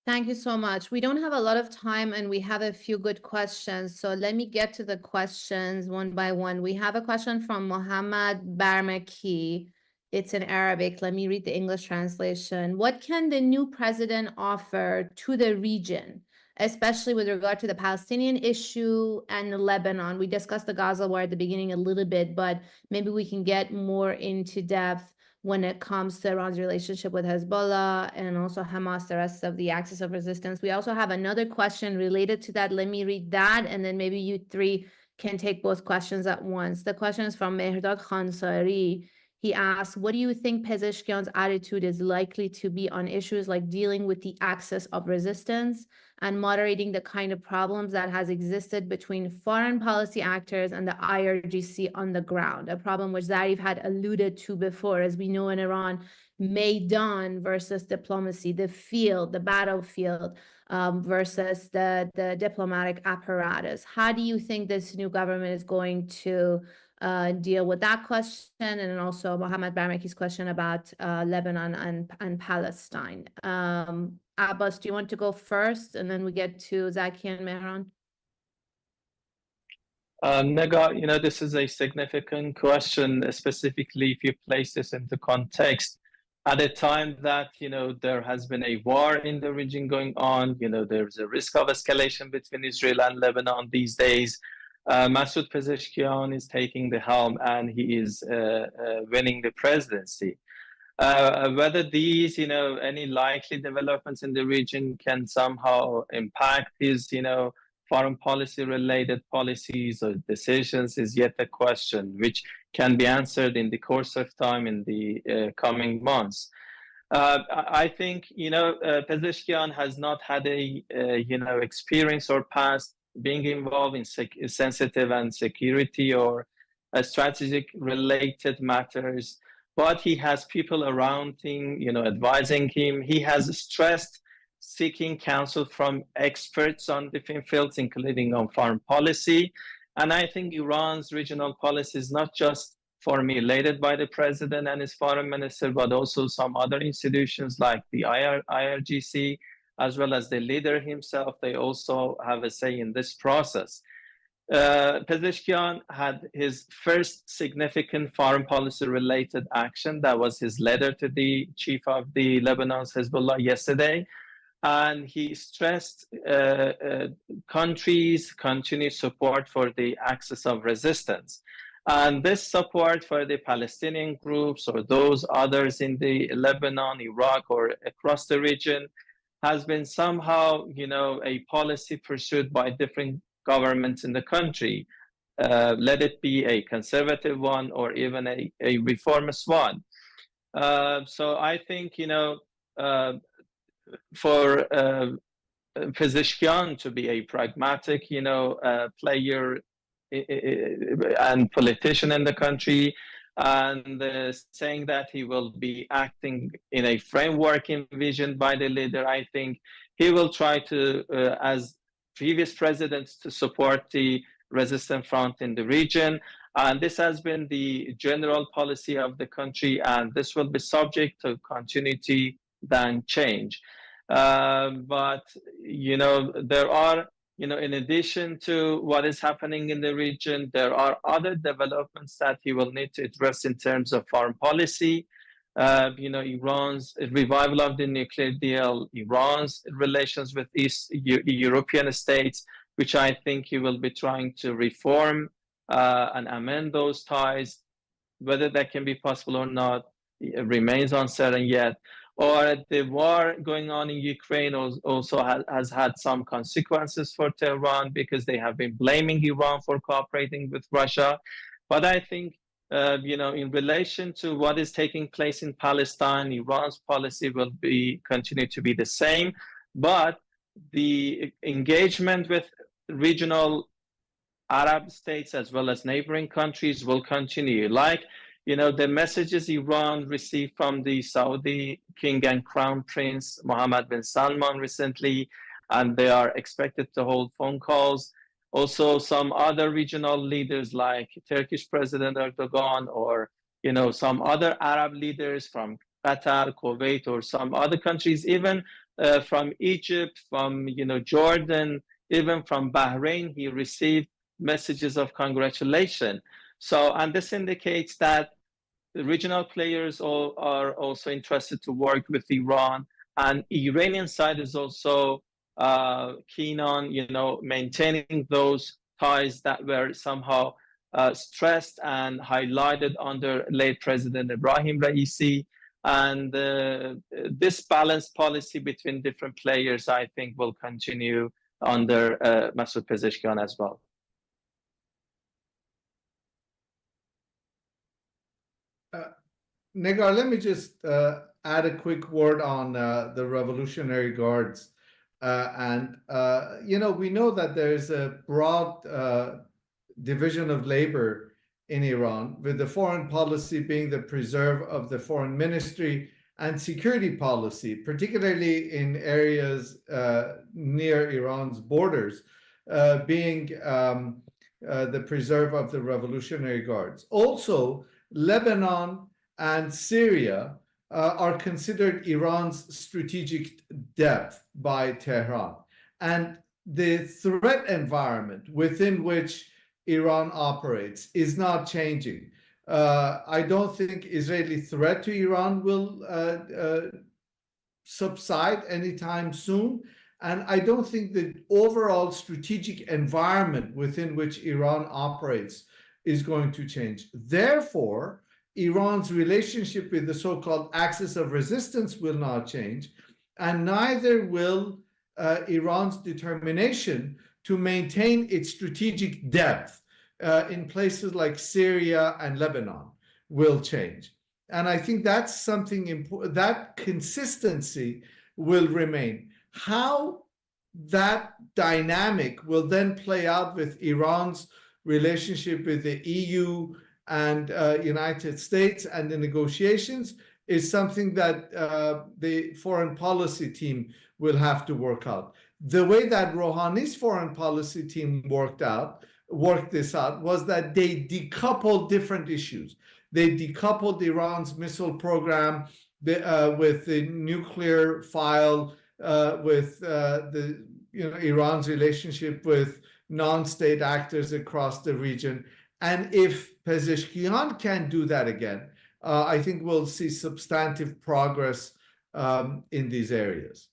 Thank you so much. We don't have a lot of time and we have a few good questions. So let me get to the questions one by one. We have a question from Mohammad Barmaki. It's in Arabic. Let me read the English translation. What can the new president offer to the region, especially with regard to the Palestinian issue and Lebanon? We discussed the Gaza war at the beginning a little bit, but maybe we can get more into depth when it comes to Iran's relationship with Hezbollah and also Hamas, the rest of the axis of resistance. We also have another question related to that. Let me read that, and then maybe you three can take both questions at once. The question is from Mehrdad Khansari. He asked, what do you think Pezeshkian's attitude is likely to be on issues like dealing with the axis of resistance and moderating the kind of problems that has existed between foreign policy actors and the IRGC on the ground, a problem which Zarif had alluded to before. As we know in Iran, Maidan versus diplomacy, the field, the battlefield, versus the diplomatic apparatus. How do you think this new government is going to deal with that question, and then also Mohammad Barmaki's question about Lebanon and Palestine? Abbas, do you want to go first, and then we get to Zakiyeh and Mehran? Negar, this is a significant question, specifically if you place this into context. At a time that, there has been a war in the region going on, there's a risk of escalation between Israel and Lebanon these days. Masoud Pezeshkian is taking the helm and he is winning the presidency. Whether these, any likely developments in the region can somehow impact his, foreign policy related policies or decisions is yet a question, which can be answered in the course of time in the coming months. I think, Pezeshkian has not had a, experience or past being involved in sensitive and security or strategic related matters, but he has people around him, advising him. He has stressed seeking counsel from experts on different fields, including on foreign policy. And I think Iran's regional policy is not just formulated by the president and his foreign minister, but also some other institutions like the IRGC, as well as the leader himself. They also have a say in this process. Pezeshkian had his first significant foreign policy related action. That was his letter to the chief of the Lebanon's Hezbollah yesterday. And he stressed countries' continued support for the axis of resistance. And this support for the Palestinian groups or those others in the Lebanon, Iraq, or across the region has been somehow, a policy pursued by different governments in the country, let it be a conservative one or even a reformist one. So I think, for Pezeshkian to be a pragmatic, player and politician in the country, and saying that he will be acting in a framework envisioned by the leader, I think he will try to, as previous presidents, to support the resistance front in the region. And this has been the general policy of the country, and this will be subject to continuity than change. But, there are, in addition to what is happening in the region, there are other developments that he will need to address in terms of foreign policy. Iran's revival of the nuclear deal, Iran's relations with European states, which I think he will be trying to reform and amend those ties. Whether that can be possible or not remains uncertain yet. Or the war going on in Ukraine also has had some consequences for Tehran, because they have been blaming Iran for cooperating with Russia. But I think, in relation to what is taking place in Palestine, Iran's policy will continue to be the same. But the engagement with regional Arab states as well as neighboring countries will continue. Like, the messages Iran received from the Saudi King and Crown Prince Mohammed bin Salman recently, and they are expected to hold phone calls. Also, some other regional leaders like Turkish President Erdogan, or, some other Arab leaders from Qatar, Kuwait, or some other countries, even from Egypt, from, Jordan, even from Bahrain, he received messages of congratulation. So, and this indicates that the regional players are also interested to work with Iran, and Iranian side is also keen on, maintaining those ties that were somehow stressed and highlighted under late President Ibrahim Raisi. And this balanced policy between different players, I think, will continue under Masoud Pezeshkian as well. Negar, let me just add a quick word on the Revolutionary Guards. We know that there's a broad division of labor in Iran, with the foreign policy being the preserve of the foreign ministry and security policy, particularly in areas near Iran's borders, being the preserve of the Revolutionary Guards. Also, Lebanon and Syria are considered Iran's strategic depth by Tehran. And the threat environment within which Iran operates is not changing. I don't think Israeli threat to Iran will subside anytime soon. And I don't think the overall strategic environment within which Iran operates is going to change. Therefore, Iran's relationship with the so-called axis of resistance will not change, and neither will Iran's determination to maintain its strategic depth in places like Syria and Lebanon will change. And I think that's something important, that consistency will remain. How that dynamic will then play out with Iran's relationship with the EU and United States and the negotiations is something that the foreign policy team will have to work out. The way that Rouhani's foreign policy team worked this out was that they decoupled different issues. They decoupled Iran's missile program with the nuclear file, with Iran's relationship with non-state actors across the region. And if Pezeshkian can do that again, I think we'll see substantive progress in these areas.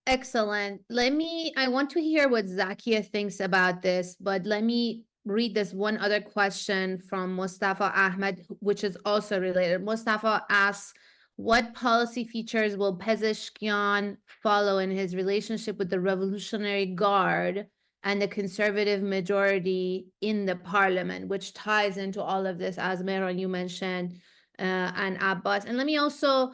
Excellent. I want to hear what Zakiyeh thinks about this, but let me read this one other question from Mustafa Ahmed, which is also related. Mustafa asks, what policy features will Pezeshkian follow in his relationship with the Revolutionary Guard and the conservative majority in the parliament, which ties into all of this, as Mehran, you mentioned, and Abbas. And let me also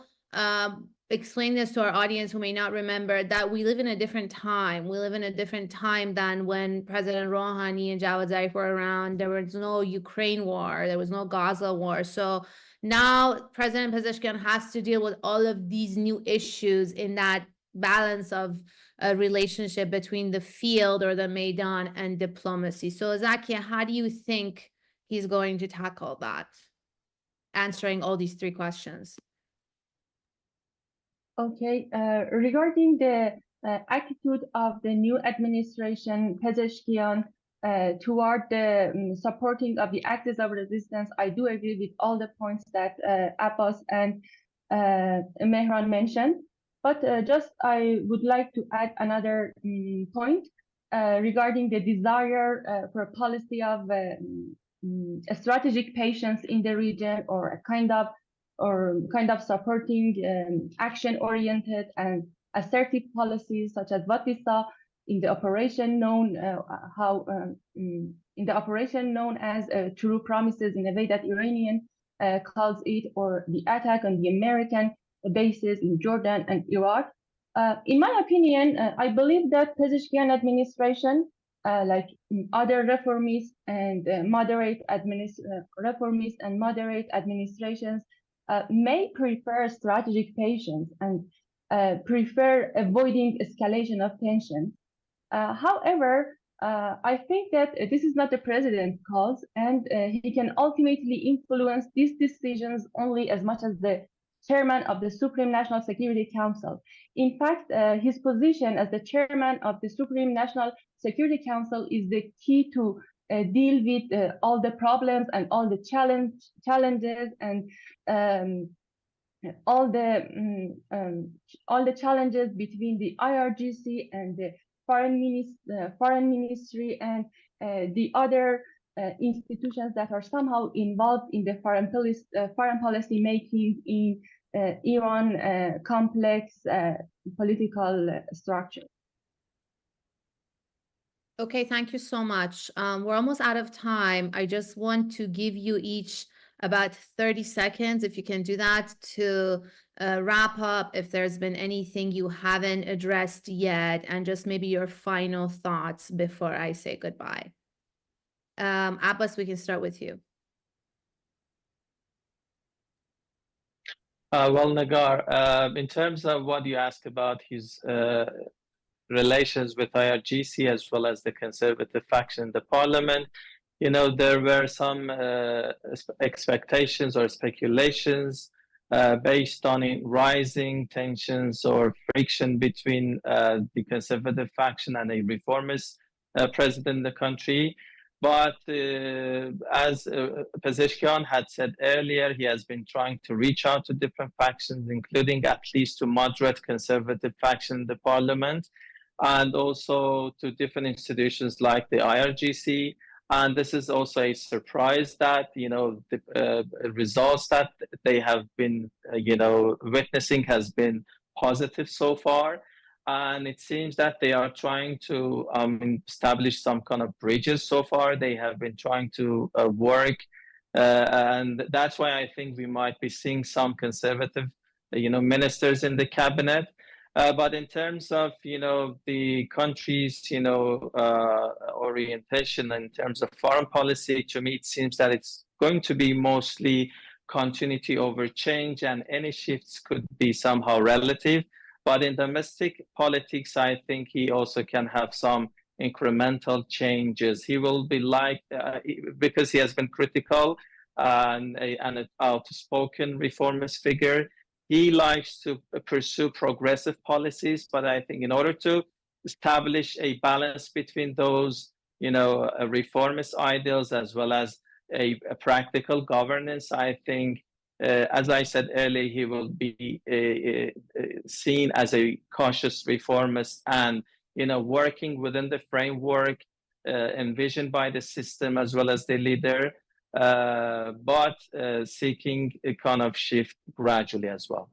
explain this to our audience who may not remember that we live in a different time. We live in a different time than when President Rouhani and Jawad Zarif were around. There was no Ukraine war. There was no Gaza war. So now President Pezeshkian has to deal with all of these new issues in that balance of a relationship between the field or the Maidan and diplomacy. So Zakiyeh, how do you think he's going to tackle that? Answering all these three questions. Okay, regarding the attitude of the new administration, Pezeshkian, toward the supporting of the axis of resistance, I do agree with all the points that Abbas and Mehran mentioned. But just I would like to add another point regarding the desire for a policy of strategic patience in the region, or a kind of supporting action-oriented and assertive policies, such as what we saw in the operation known as True Promises, in a way that Iranian calls it, or the attack on the American bases in Jordan and Iraq. In my opinion, I believe that Pezeshkian administration, like other reformist and moderate administrations, may prefer strategic patience and prefer avoiding escalation of tension. However, I think that this is not the president's cause, and he can ultimately influence these decisions only as much as the chairman of the Supreme National Security Council. In fact, his position as the chairman of the Supreme National Security Council is the key to deal with all the problems and all the challenges and all the challenges between the IRGC and the foreign ministry and the other institutions that are somehow involved in the foreign policy making in Iran complex political structure. Okay, thank you so much. We're almost out of time. I just want to give you each about 30 seconds, if you can do that, to wrap up if there's been anything you haven't addressed yet, and just maybe your final thoughts before I say goodbye. Abbas, we can start with you. Well, Nagar, in terms of what you asked about his relations with IRGC as well as the conservative faction in the parliament, there were some expectations or speculations based on rising tensions or friction between the conservative faction and a reformist president in the country. But as Pezeshkian had said earlier, he has been trying to reach out to different factions, including at least to moderate conservative faction in the parliament, and also to different institutions like the IRGC. And this is also a surprise that, the results that they have been, witnessing has been positive so far. And it seems that they are trying to establish some kind of bridges so far. They have been trying to work. And that's why I think we might be seeing some conservative, ministers in the cabinet. But in terms of, the country's, orientation in terms of foreign policy, to me, it seems that it's going to be mostly continuity over change, and any shifts could be somehow relative. But in domestic politics, I think he also can have some incremental changes. He will be because he has been critical and an outspoken reformist figure, he likes to pursue progressive policies. But I think in order to establish a balance between those, reformist ideals as well as a practical governance, I think, as I said earlier, he will be seen as a cautious reformist and, working within the framework envisioned by the system as well as the leader, but seeking a kind of shift gradually as well.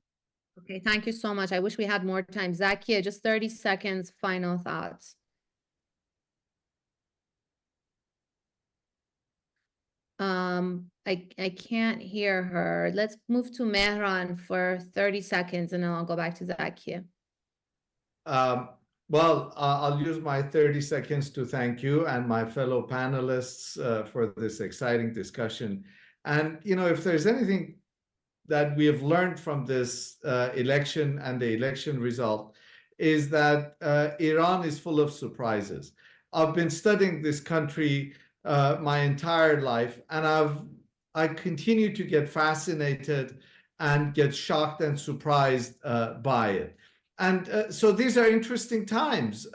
Okay, thank you so much. I wish we had more time. Zakiyeh, just 30 seconds, final thoughts. I can't hear her. Let's move to Mehran for 30 seconds and then I'll go back to Zakiyeh. Well, I'll use my 30 seconds to thank you and my fellow panelists for this exciting discussion. And, if there's anything that we have learned from this election and the election result, is that Iran is full of surprises. I've been studying this country my entire life, and I continue to get fascinated and get shocked and surprised by it. And so these are interesting times.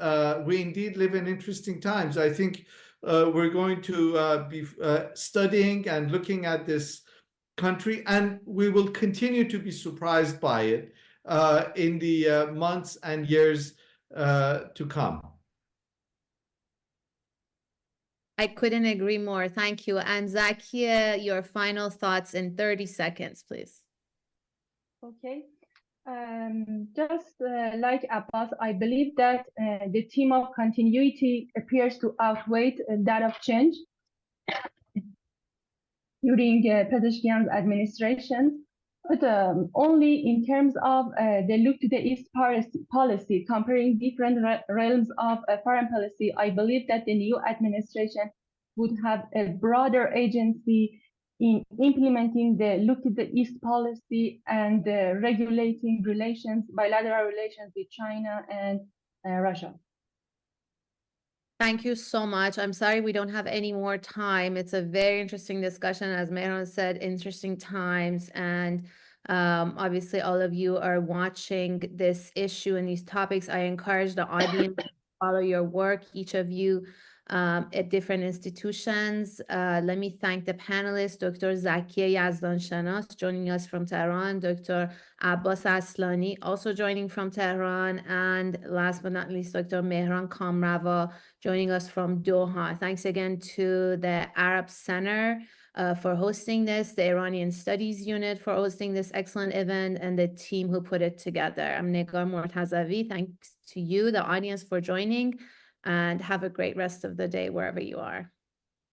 We indeed live in interesting times. I think we're going to be studying and looking at this country, and we will continue to be surprised by it in the months and years to come. I couldn't agree more. Thank you. And Zakiyeh, your final thoughts in 30 seconds, please. Okay. Just like Abbas, I believe that the theme of continuity appears to outweigh that of change during Pezeshkian's administration, but only in terms of the look to the East policy, comparing different realms of foreign policy. I believe that the new administration would have a broader agency in implementing the look to the East policy and regulating bilateral relations with China and Russia. Thank you so much. I'm sorry we don't have any more time. It's a very interesting discussion. As Mehran said, interesting times. And obviously all of you are watching this issue and these topics. I encourage the audience to follow your work, each of you at different institutions. Let me thank the panelists, Dr. Zakiyeh Yazdanshenas joining us from Tehran, Dr. Abas Aslani also joining from Tehran, and last but not least, Dr. Mehran Kamrava joining us from Doha. Thanks again to the Arab Center for hosting this, the Iranian Studies Unit for hosting this excellent event, and the team who put it together. I'm Negar Mortazavi. Thanks to you, the audience, for joining. and have a great rest of the day wherever you are.